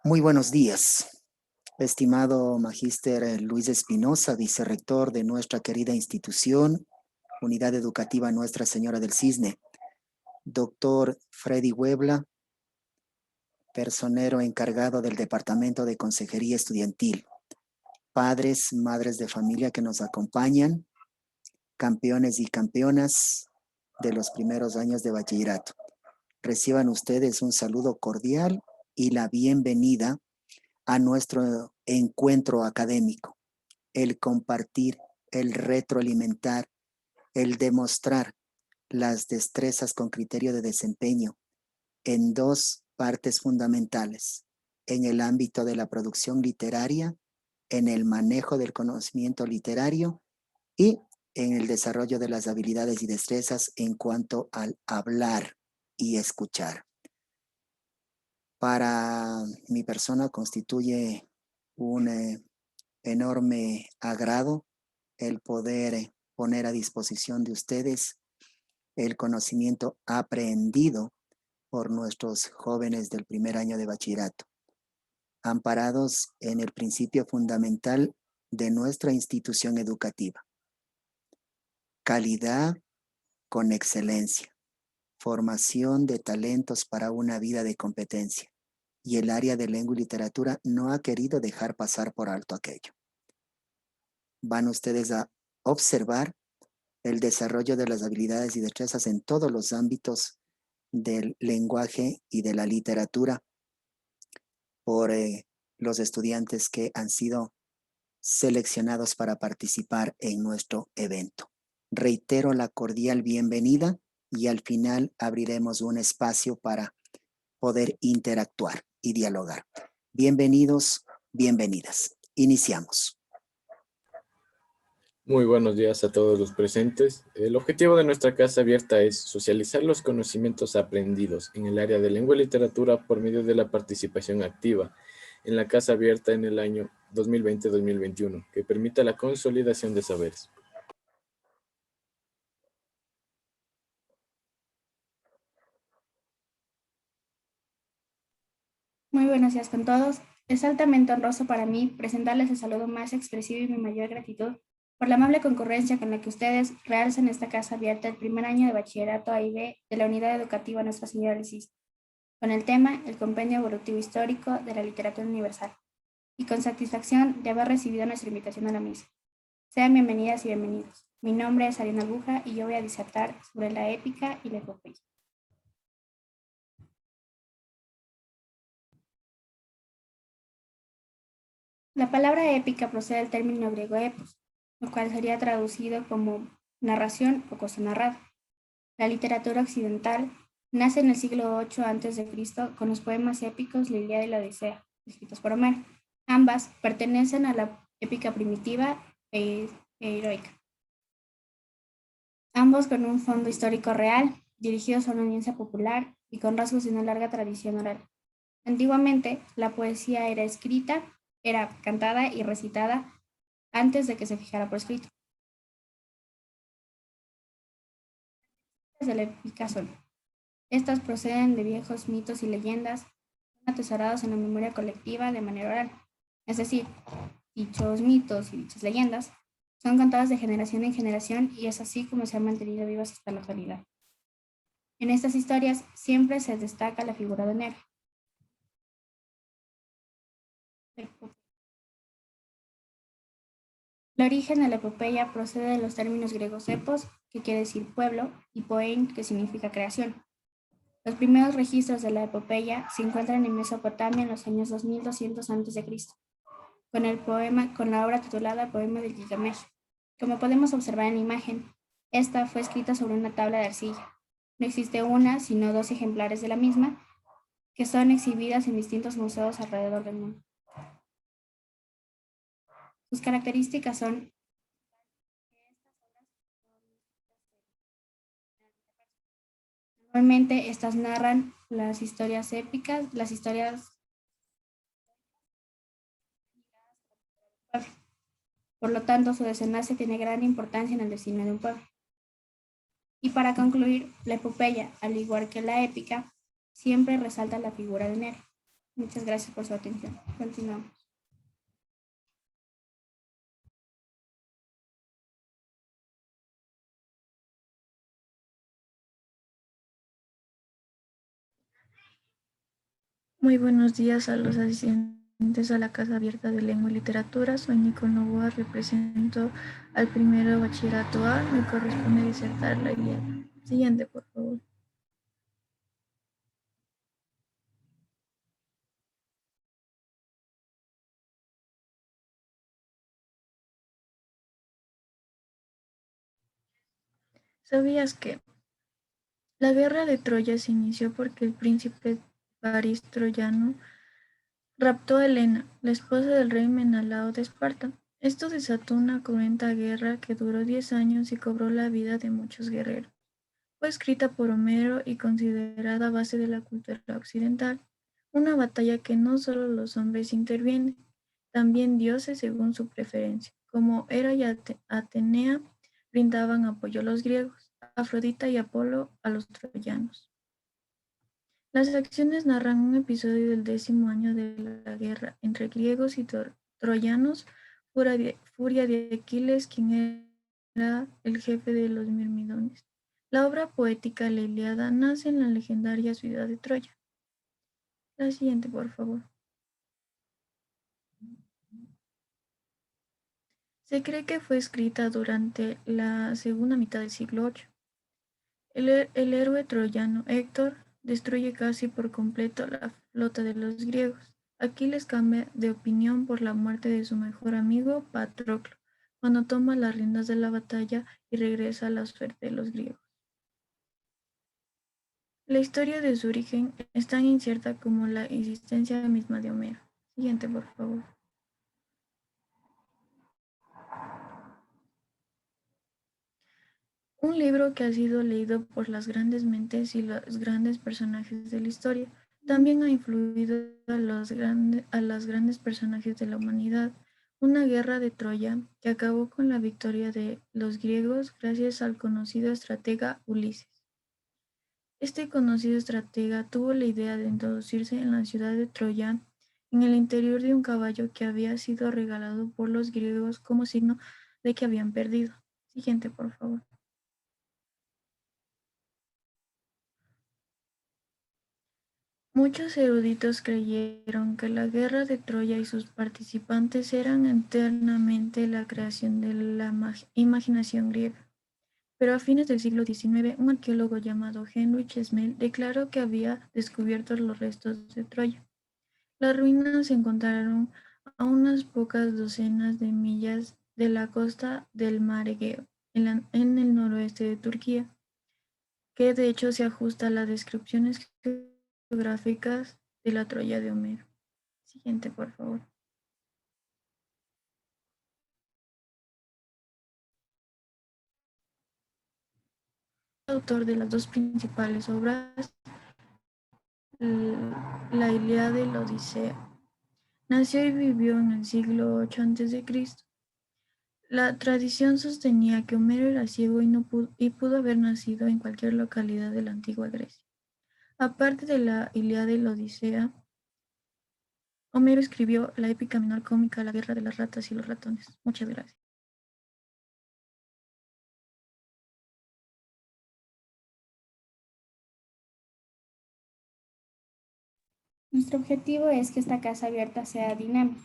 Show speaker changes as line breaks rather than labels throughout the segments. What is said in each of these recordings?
Muy buenos días, estimado Magíster Luis Espinosa, vicerrector de nuestra querida institución, Unidad Educativa Nuestra Señora del Cisne, doctor Freddy Huebla, personero encargado del Departamento de Consejería Estudiantil, padres, madres de familia que nos acompañan, campeones y campeonas de los primeros años de bachillerato. Reciban ustedes un saludo cordial y la bienvenida a nuestro encuentro académico, el compartir, el retroalimentar, el demostrar las destrezas con criterio de desempeño en dos partes fundamentales, en el ámbito de la producción literaria, en el manejo del conocimiento literario y en el desarrollo de las habilidades y destrezas en cuanto al hablar y escuchar. Para mi persona constituye un enorme agrado el poder poner a disposición de ustedes el conocimiento aprendido por nuestros jóvenes del primer año de bachillerato, amparados en el principio fundamental de nuestra institución educativa. Calidad con excelencia, formación de talentos para una vida de competencia. Y el área de lengua y literatura no ha querido dejar pasar por alto aquello. Van ustedes a observar el desarrollo de las habilidades y destrezas en todos los ámbitos del lenguaje y de la literatura por los estudiantes que han sido seleccionados para participar en nuestro evento. Reitero la cordial bienvenida y al final abriremos un espacio para poder interactuar y dialogar. Bienvenidos, bienvenidas. Iniciamos.
Muy buenos días a todos los presentes. El objetivo de nuestra casa abierta es socializar los conocimientos aprendidos en el área de lengua y literatura por medio de la participación activa en la casa abierta en el año 2020-2021, que permita la consolidación de saberes.
Muy buenos días con todos. Es altamente honroso para mí presentarles el saludo más expresivo y mi mayor gratitud por la amable concurrencia con la que ustedes realzan esta casa abierta el primer año de bachillerato A y B de la Unidad Educativa Nuestra Señora del Cisne, con el tema El Compendio Evolutivo Histórico de la Literatura Universal, y con satisfacción de haber recibido nuestra invitación a la misa. Sean bienvenidas y bienvenidos. Mi nombre es Ariana Aguja y yo voy a disertar sobre la épica y la epopeya. La palabra épica procede del término griego epos, lo cual sería traducido como narración o cosa narrada. La literatura occidental nace en el siglo VIII a.C. con los poemas épicos La Ilíada y la Odisea, escritos por Homero. Ambas pertenecen a la épica primitiva e heroica. Ambos con un fondo histórico real, dirigidos a una audiencia popular y con rasgos de una larga tradición oral. Antiguamente, la poesía era cantada y recitada antes de que se fijara por escrito. Las de la épica son: estas proceden de viejos mitos y leyendas, son atesorados en la memoria colectiva de manera oral. Es decir, dichos mitos y dichas leyendas son contadas de generación en generación y es así como se han mantenido vivas hasta la actualidad. En estas historias siempre se destaca la figura de Homero. El origen de la epopeya procede de los términos griegos epos, que quiere decir pueblo, y poein, que significa creación. Los primeros registros de la epopeya se encuentran en Mesopotamia en los años 2200 a.C., con la obra titulada Poema de Gilgamesh. Como podemos observar en la imagen, esta fue escrita sobre una tabla de arcilla. No existe una, sino dos ejemplares de la misma, que son exhibidas en distintos museos alrededor del mundo. Sus características son: normalmente estas narran las historias épicas, las historias. Por lo tanto, su desenlace tiene gran importancia en el destino de un pueblo. Y para concluir, la epopeya, al igual que la épica, siempre resalta la figura de Homero. Muchas gracias por su atención. Continuamos.
Muy buenos días a los asistentes a la Casa Abierta de Lengua y Literatura. Soy Nicole Novoa, represento al primero bachillerato A. Me corresponde disertar la Ilíada. Siguiente, por favor. ¿Sabías que la guerra de Troya se inició porque el príncipe París troyano raptó a Helena, la esposa del rey Menelao de Esparta? Esto desató una cruenta guerra que duró 10 años y cobró la vida de muchos guerreros. Fue escrita por Homero y considerada base de la cultura occidental, una batalla que no solo los hombres intervienen, también dioses según su preferencia, como Hera y Atenea brindaban apoyo a los griegos, Afrodita y Apolo a los troyanos. Las acciones narran un episodio del 10º año de la guerra entre griegos y troyanos, furia de Aquiles, quien era el jefe de los mirmidones. La obra poética La Ilíada nace en la legendaria ciudad de Troya. La siguiente, por favor. Se cree que fue escrita durante la segunda mitad del siglo VIII. El héroe troyano Héctor destruye casi por completo la flota de los griegos. Aquiles cambia de opinión por la muerte de su mejor amigo Patroclo, cuando toma las riendas de la batalla y regresa a la suerte de los griegos. La historia de su origen es tan incierta como la existencia misma de Homero. Siguiente, por favor. Un libro que ha sido leído por las grandes mentes y los grandes personajes de la historia. También ha influido a las grandes personajes de la humanidad. Una guerra de Troya que acabó con la victoria de los griegos gracias al conocido estratega Ulises. Este conocido estratega tuvo la idea de introducirse en la ciudad de Troya en el interior de un caballo que había sido regalado por los griegos como signo de que habían perdido. Siguiente, por favor. Muchos eruditos creyeron que la guerra de Troya y sus participantes eran enteramente la creación de la imaginación griega. Pero a fines del siglo XIX, un arqueólogo llamado Heinrich Schemel declaró que había descubierto los restos de Troya. Las ruinas se encontraron a unas pocas docenas de millas de la costa del mar Egeo, en el noroeste de Turquía, que de hecho se ajusta a las descripciones geográficas de la Troya de Homero. Siguiente, por favor. Autor de las dos principales obras, la Ilíada y la Odisea. Nació y vivió en el siglo VIII a.C. La tradición sostenía que Homero era ciego y pudo haber nacido en cualquier localidad de la antigua Grecia. Aparte de la Ilíada y la Odisea, Homero escribió la épica menor cómica La guerra de las ratas y los ratones. Muchas gracias.
Nuestro objetivo es que esta casa abierta sea dinámica,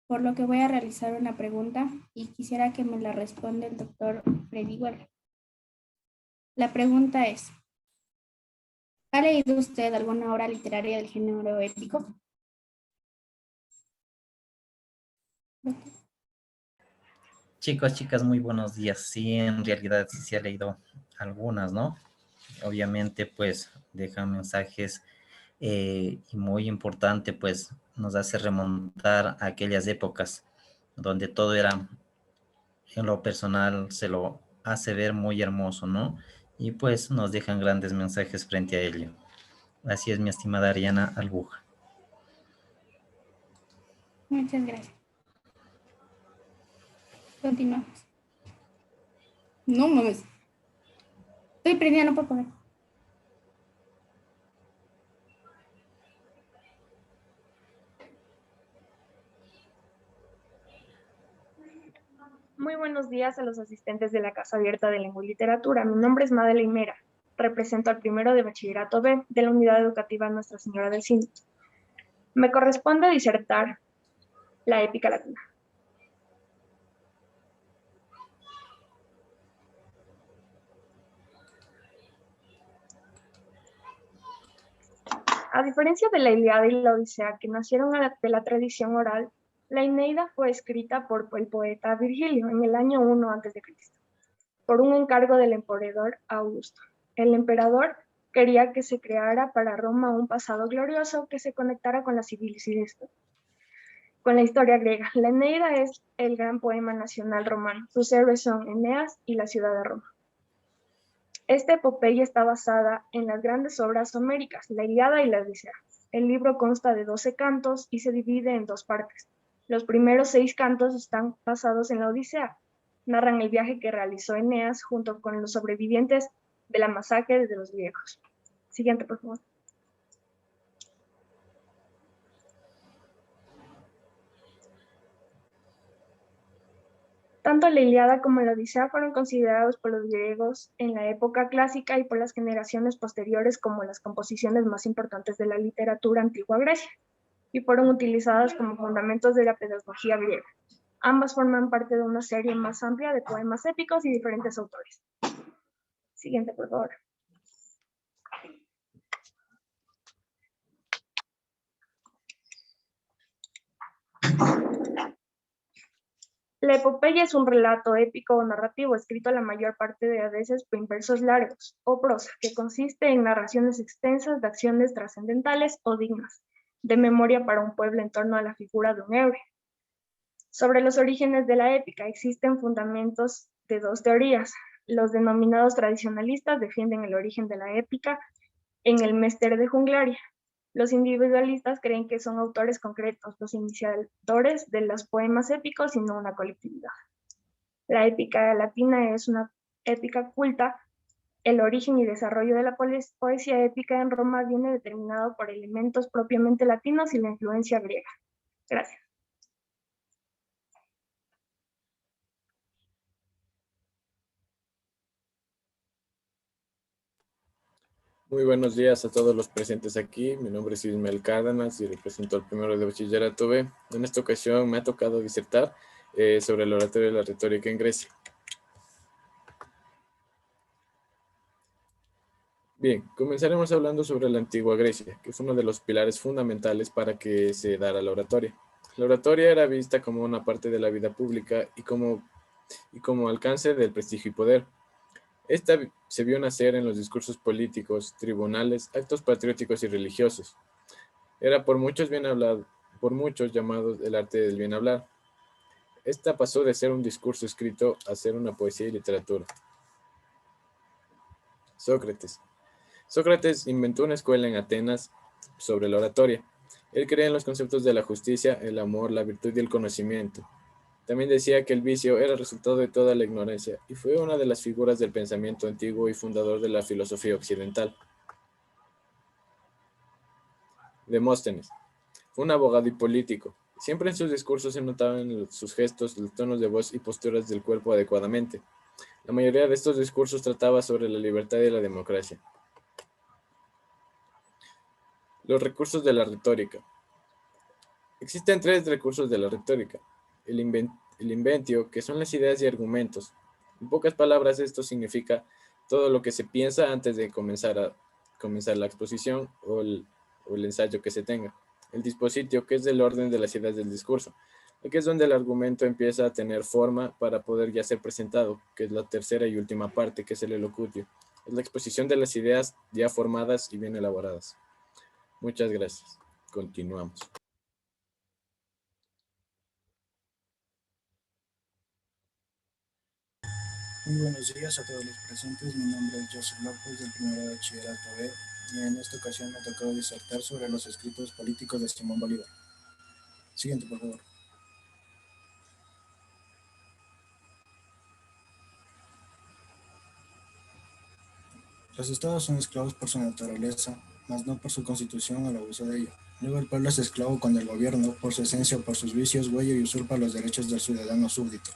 por lo que voy a realizar una pregunta y quisiera que me la responda el doctor Freddy Weber. La pregunta es, ¿ha leído usted alguna obra literaria del género épico?
Chicos, chicas, muy buenos días. Sí, en realidad sí se ha leído algunas, ¿no? Obviamente, pues dejan mensajes y muy importante, pues nos hace remontar a aquellas épocas donde todo era, en lo personal, se lo hace ver muy hermoso, ¿no? Y pues nos dejan grandes mensajes frente a ello. Así es, mi estimada Ariana Albuja.
Muchas gracias. Continuamos. No mames. Estoy prendida, no puedo poner.
Muy buenos días a los asistentes de la Casa Abierta de Lengua y Literatura. Mi nombre es Madeleine Mera. Represento al primero de Bachillerato B de la Unidad Educativa Nuestra Señora del Cinto. Me corresponde disertar la épica latina. A diferencia de la Ilíada y la Odisea, que nacieron de la tradición oral, la Eneida fue escrita por el poeta Virgilio en el año 1 a.C., por un encargo del emperador Augusto. El emperador quería que se creara para Roma un pasado glorioso que se conectara con la civilización, con la historia griega. La Eneida es el gran poema nacional romano. Sus héroes son Eneas y la ciudad de Roma. Esta epopeya está basada en las grandes obras homéricas, la Ilíada y la Odisea. El libro consta de 12 cantos y se divide en dos partes. Los primeros 6 cantos están basados en la Odisea. Narran el viaje que realizó Eneas junto con los sobrevivientes de la masacre de los griegos. Siguiente, por favor. Tanto la Ilíada como la Odisea fueron considerados por los griegos en la época clásica y por las generaciones posteriores como las composiciones más importantes de la literatura antigua Grecia, y fueron utilizadas como fundamentos de la pedagogía griega. Ambas forman parte de una serie más amplia de poemas épicos y diferentes autores. Siguiente, por favor. La epopeya es un relato épico o narrativo escrito la mayor parte de veces en versos largos o prosa, que consiste en narraciones extensas de acciones trascendentales o dignas, de memoria para un pueblo en torno a la figura de un héroe. Sobre los orígenes de la épica existen fundamentos de dos teorías. Los denominados tradicionalistas defienden el origen de la épica en el Mester de Juglaria. Los individualistas creen que son autores concretos, los iniciadores de los poemas épicos y no una colectividad. La épica latina es una épica culta. El origen y desarrollo de la poesía épica en Roma viene determinado por elementos propiamente latinos y la influencia griega. Gracias.
Muy buenos días a todos los presentes aquí. Mi nombre es Ismael Cárdenas y represento al primero de Bachillerato B. En esta ocasión me ha tocado disertar sobre el oratorio y la retórica en Grecia. Bien, comenzaremos hablando sobre la antigua Grecia, que es uno de los pilares fundamentales para que se diera la oratoria. La oratoria era vista como una parte de la vida pública y como alcance del prestigio y poder. Esta se vio nacer en los discursos políticos, tribunales, actos patrióticos y religiosos. Era por muchos llamados el arte del bien hablar. Esta pasó de ser un discurso escrito a ser una poesía y literatura. Sócrates. Sócrates inventó una escuela en Atenas sobre la oratoria. Él creía en los conceptos de la justicia, el amor, la virtud y el conocimiento. También decía que el vicio era el resultado de toda la ignorancia y fue una de las figuras del pensamiento antiguo y fundador de la filosofía occidental. Demóstenes. Fue un abogado y político. Siempre en sus discursos se notaban sus gestos, los tonos de voz y posturas del cuerpo adecuadamente. La mayoría de estos discursos trataba sobre la libertad y la democracia. Los recursos de la retórica. Existen 3 recursos de la retórica. El inventio, que son las ideas y argumentos. En pocas palabras, esto significa todo lo que se piensa antes de comenzar la exposición o el ensayo que se tenga. El dispositio, que es el orden de las ideas del discurso. Aquí es donde el argumento empieza a tener forma para poder ya ser presentado, que es la tercera y última parte, que es el elocutio. Es la exposición de las ideas ya formadas y bien elaboradas. Muchas gracias. Continuamos.
Muy buenos días a todos los presentes. Mi nombre es Joseph López, del primero de Bachillerato B, y en esta ocasión me ha tocado disertar sobre los escritos políticos de Simón Bolívar. Siguiente, por favor. Los estados son esclavos por su naturaleza, mas no por su constitución o el abuso de ello. Luego el pueblo es esclavo cuando el gobierno, por su esencia o por sus vicios, huella y usurpa los derechos del ciudadano súbdito.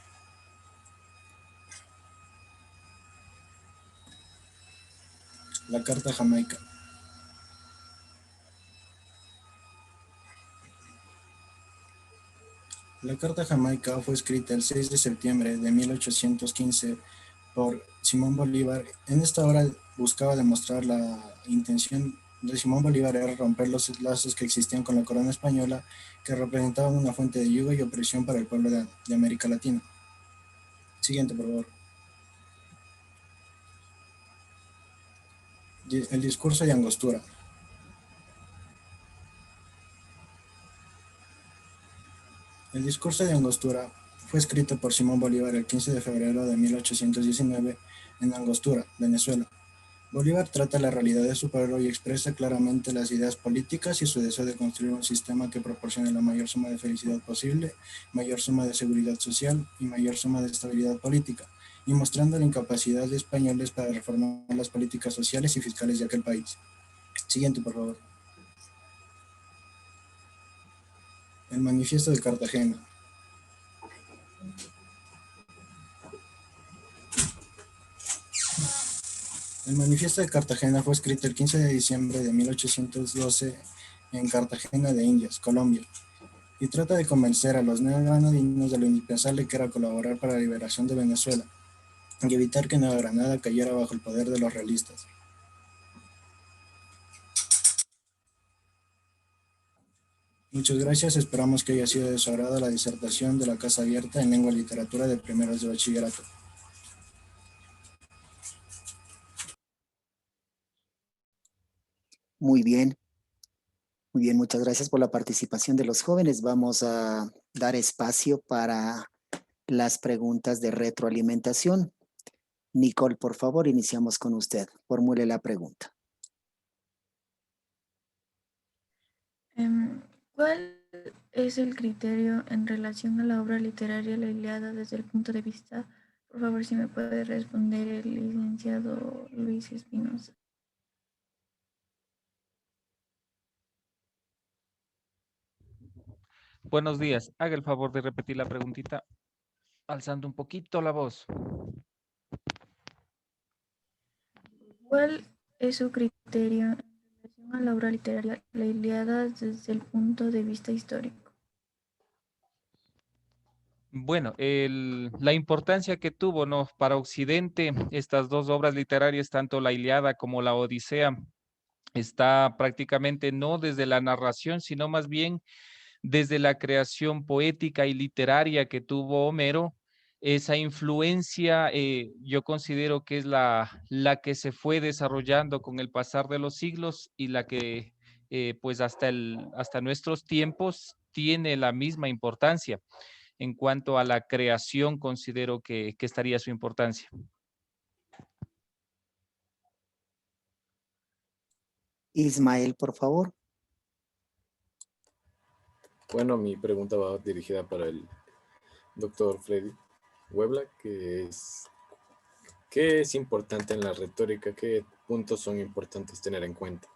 La Carta Jamaica. La Carta Jamaica fue escrita el 6 de septiembre de 1815 por Simón Bolívar. En esta obra buscaba demostrar la intención de Simón Bolívar era romper los lazos que existían con la corona española, que representaban una fuente de yugo y opresión para el pueblo de América Latina. Siguiente, por favor. El discurso de Angostura. El discurso de Angostura fue escrito por Simón Bolívar el 15 de febrero de 1819 en Angostura, Venezuela. Bolívar trata la realidad de su pueblo y expresa claramente las ideas políticas y su deseo de construir un sistema que proporcione la mayor suma de felicidad posible, mayor suma de seguridad social y mayor suma de estabilidad política, y mostrando la incapacidad de españoles para reformar las políticas sociales y fiscales de aquel país. Siguiente, por favor. El Manifiesto de Cartagena. El Manifiesto de Cartagena fue escrito el 15 de diciembre de 1812 en Cartagena de Indias, Colombia, y trata de convencer a los neogranadinos de lo indispensable que era colaborar para la liberación de Venezuela y evitar que Nueva Granada cayera bajo el poder de los realistas. Muchas gracias, esperamos que haya sido de su agrado la disertación de la Casa Abierta en Lengua y Literatura de primeros de bachillerato.
Muy bien, muchas gracias por la participación de los jóvenes. Vamos a dar espacio para las preguntas de retroalimentación. Nicole, por favor, iniciamos con usted. Formule la pregunta.
¿Cuál es el criterio en relación a la obra literaria La Ilíada desde el punto de vista, por favor, si me puede responder el licenciado Luis Espinosa?
Buenos días. Haga el favor de repetir la preguntita, alzando un poquito la voz.
¿Cuál es su criterio en relación a la obra literaria La Ilíada desde el punto de vista histórico?
Bueno, la importancia que tuvo, ¿no?, para Occidente estas dos obras literarias, tanto la Ilíada como la Odisea, está prácticamente no desde la narración, sino más bien desde la creación poética y literaria que tuvo Homero. Esa influencia yo considero que es la que se fue desarrollando con el pasar de los siglos y la que pues hasta nuestros tiempos tiene la misma importancia. En cuanto a la creación, considero que estaría su importancia.
Ismael, por favor.
Bueno, mi pregunta va dirigida para el doctor Freddy Huebla, ¿qué es importante en la retórica? ¿Qué puntos son importantes tener en cuenta?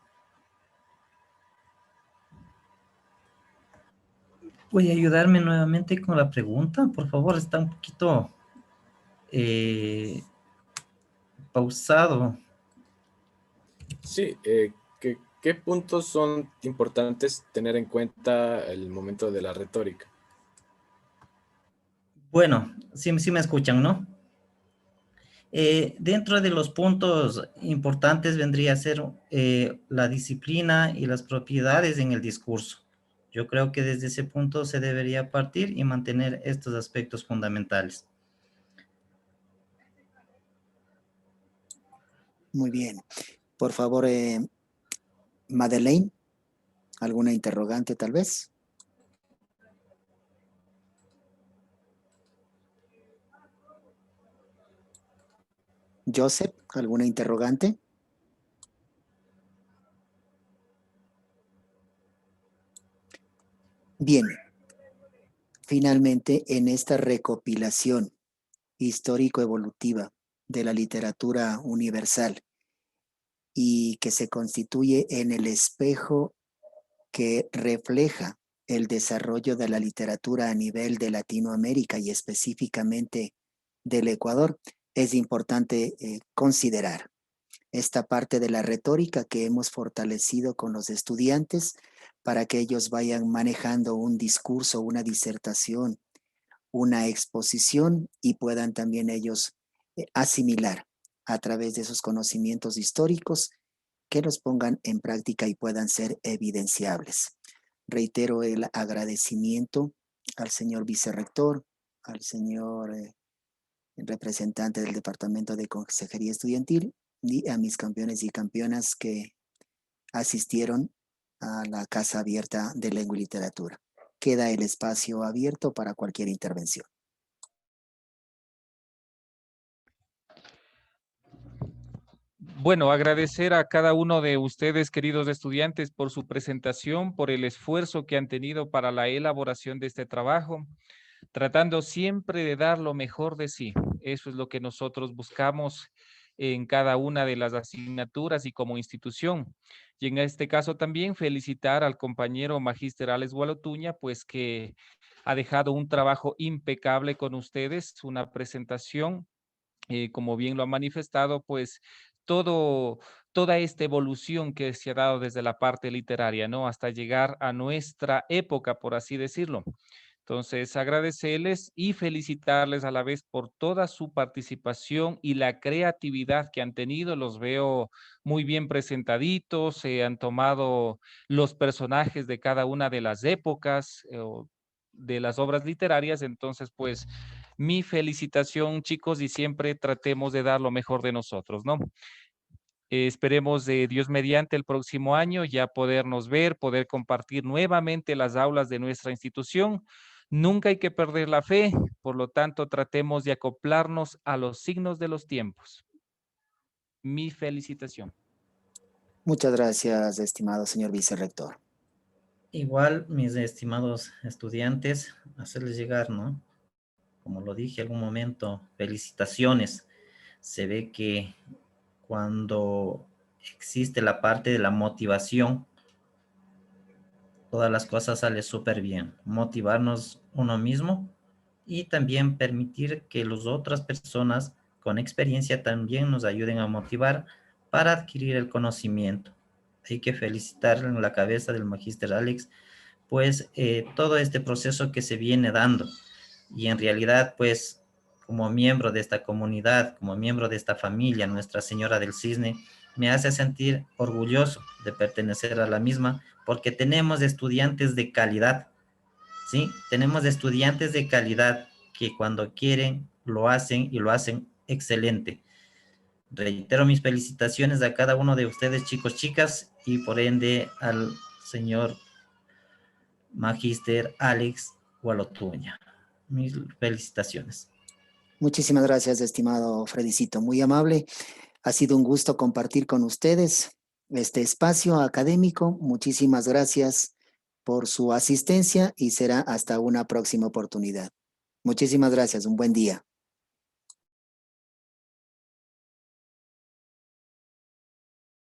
¿Puede ayudarme nuevamente con la pregunta? Por favor, está un poquito pausado.
Sí, ¿qué puntos son importantes tener en cuenta el momento de la retórica?
Bueno, sí me escuchan, ¿no? Dentro de los puntos importantes vendría a ser la disciplina y las propiedades en el discurso. Yo creo que desde ese punto se debería partir y mantener estos aspectos fundamentales.
Muy bien. Por favor, Madeleine, ¿alguna interrogante tal vez? Joseph, ¿alguna interrogante? Bien. Finalmente, en esta recopilación histórico-evolutiva de la literatura universal y que se constituye en el espejo que refleja el desarrollo de la literatura a nivel de Latinoamérica y específicamente del Ecuador, es importante considerar esta parte de la retórica que hemos fortalecido con los estudiantes para que ellos vayan manejando un discurso, una disertación, una exposición y puedan también ellos asimilar a través de esos conocimientos históricos que los pongan en práctica y puedan ser evidenciables. Reitero el agradecimiento al señor vicerrector, al señor representante del Departamento de Consejería Estudiantil y a mis campeones y campeonas que asistieron a la Casa Abierta de Lengua y Literatura. Queda el espacio abierto para cualquier intervención.
Bueno, agradecer a cada uno de ustedes, queridos estudiantes, por su presentación, por el esfuerzo que han tenido para la elaboración de este trabajo, tratando siempre de dar lo mejor de sí. Eso es lo que nosotros buscamos en cada una de las asignaturas y como institución. Y en este caso también felicitar al compañero magíster Alex Gualotuña, pues que ha dejado un trabajo impecable con ustedes, una presentación, como bien lo ha manifestado, pues toda esta evolución que se ha dado desde la parte literaria, ¿no? Hasta llegar a nuestra época, por así decirlo. Entonces, agradecerles y felicitarles a la vez por toda su participación y la creatividad que han tenido. Los veo muy bien presentaditos, se han tomado los personajes de cada una de las épocas de las obras literarias. Entonces, pues, mi felicitación, chicos, y siempre tratemos de dar lo mejor de nosotros, ¿no? Esperemos de Dios mediante el próximo año ya podernos ver, poder compartir nuevamente las aulas de nuestra institución. Nunca hay que perder la fe, por lo tanto tratemos de acoplarnos a los signos de los tiempos. Mi felicitación.
Muchas gracias, estimado señor vicerrector.
Igual, mis estimados estudiantes, hacerles llegar, ¿no? Como lo dije en algún momento, felicitaciones. Se ve que cuando existe la parte de la motivación, todas las cosas salen súper bien. Motivarnos uno mismo y también permitir que las otras personas con experiencia también nos ayuden a motivar para adquirir el conocimiento. Hay que felicitar en la cabeza del magíster Alex, pues todo este proceso que se viene dando. Y en realidad, pues, como miembro de esta comunidad, como miembro de esta familia, Nuestra Señora del Cisne, me hace sentir orgulloso de pertenecer a la misma, porque tenemos estudiantes de calidad, ¿sí? Tenemos estudiantes de calidad que cuando quieren lo hacen y lo hacen excelente. Reitero mis felicitaciones a cada uno de ustedes, chicos, chicas, y por ende al señor magíster Alex Gualotuña. Mis felicitaciones.
Muchísimas gracias, estimado Fredicito, muy amable. Ha sido un gusto compartir con ustedes este espacio académico. Muchísimas gracias por su asistencia y será hasta una próxima oportunidad. Muchísimas gracias, un buen día.